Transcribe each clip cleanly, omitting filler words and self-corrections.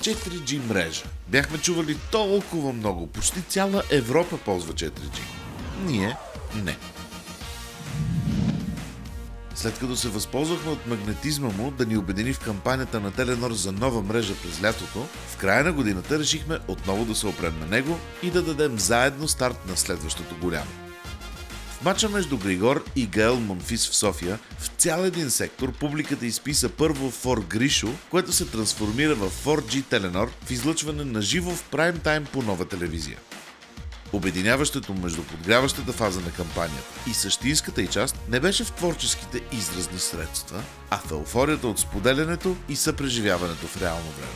4G мрежа. Бяхме чували толкова много. Почти цяла Европа ползва 4G. Ние не. След като се възползвахме от магнетизма му да ни обедини в кампанията на Теленор за нова мрежа през лятото, в края на годината решихме отново да се опрем на него и да дадем заедно старт на следващото голямо. В мача между Григор и Гаел Монфис в София, в цял един сектор публиката изписа първо For Гришо, което се трансформира в 4G Теленор в излъчване на живо в прайм тайм по нова телевизия. Обединяващото между подгряващата фаза на кампанията и същинската й част не беше в творческите изразни средства, а в еуфорията от споделянето и съпреживяването в реално време.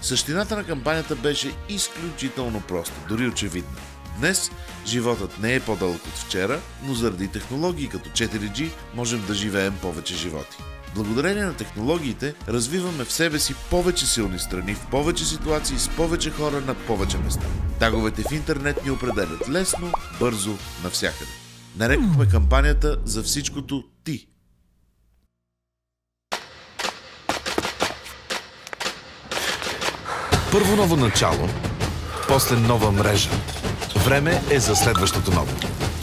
Същината на кампанията беше изключително проста, дори очевидна. Днес животът не е по-дълъг от вчера, но заради технологии като 4G можем да живеем повече животи. Благодарение на технологиите развиваме в себе си повече силни страни, в повече ситуации, с повече хора на повече места. Таговете в интернет ни определят лесно, бързо, навсякъде. Нарекохме кампанията за всичкото ти. Първо ново начало, после нова мрежа. Време е за следващото ново.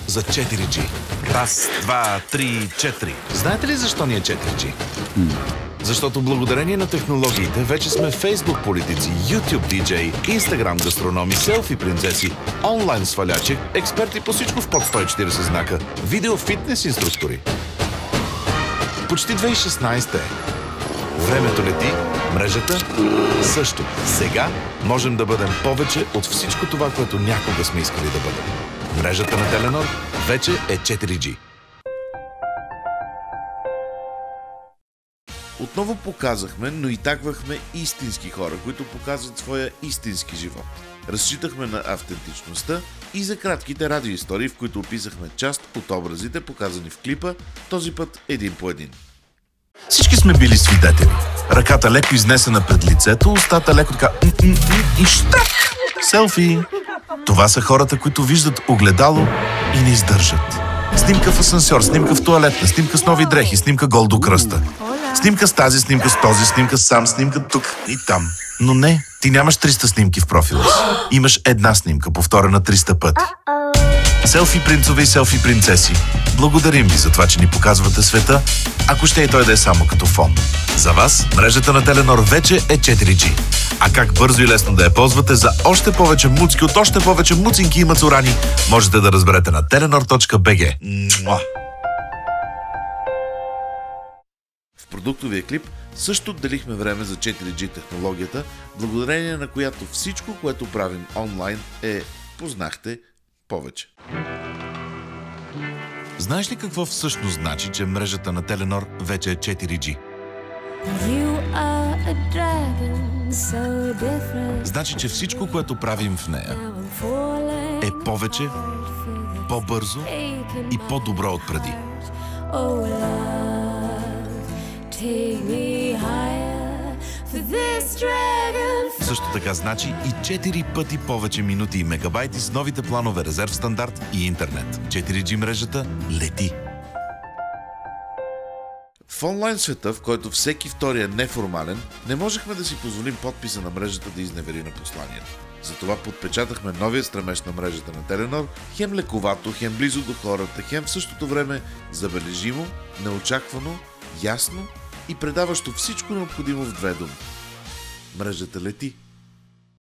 За 4G. Раз, два, три, четири. Знаете ли защо ни е 4G? Защото благодарение на технологиите вече сме Facebook политици, YouTube DJ, Instagram гастрономи, селфи принцеси, онлайн свалячи, експерти по всичко в под 140 знака, видео фитнес инструктори. Почти 2016 е. Времето лети, мрежата също. Сега можем да бъдем повече от всичко това, което някога сме искали да бъдем. Мрежата на Теленор вече е 4G. Отново показахме, но и тагвахме истински хора, които показват своя истински живот. Разчитахме на автентичността и за кратките радиоистории, в които описахме част от образите, показани в клипа, този път един по един. Всички сме били свидетели. Ръката леко изнесена пред лицето, устата леко така и щак! Селфи! Това са хората, които виждат огледало и не издържат. Снимка в асансьор, снимка в тоалетна, снимка с нови дрехи, снимка гол до кръста. Снимка с тази, снимка с този, снимка сам, снимка тук и там. Но не, ти нямаш 300 снимки в профила си. Имаш една снимка, повторена 300 пъти. Селфи принцове и селфи принцеси, благодарим ви за това, че ни показвате света, ако ще и той да е само като фон. За вас, мрежата на Теленор вече е 4G. А как бързо и лесно да я ползвате за още повече муцки от още повече муцинки и мацурани, можете да разберете на telenor.bg. В продуктовия клип също отделихме време за 4G технологията, благодарение на която всичко, което правим онлайн познахте, повече. Знаеш ли какво всъщност значи, че мрежата на Теленор вече е 4G? Значи, че всичко, което правим в нея е повече, по-бързо и по-добро от преди. Също така значи и 4 пъти повече минути и мегабайти с новите планове резерв стандарт и интернет. 4G мрежата лети. В онлайн света, в който всеки втори е неформален, не можехме да си позволим подписа на мрежата да изневери на посланието. Затова подпечатахме новия стремеж на мрежата на Теленор, хем лековато, хем близо до хората, хем в същото време забележимо, неочаквано, ясно и предаващо всичко необходимо в две думи. Мрежата лети.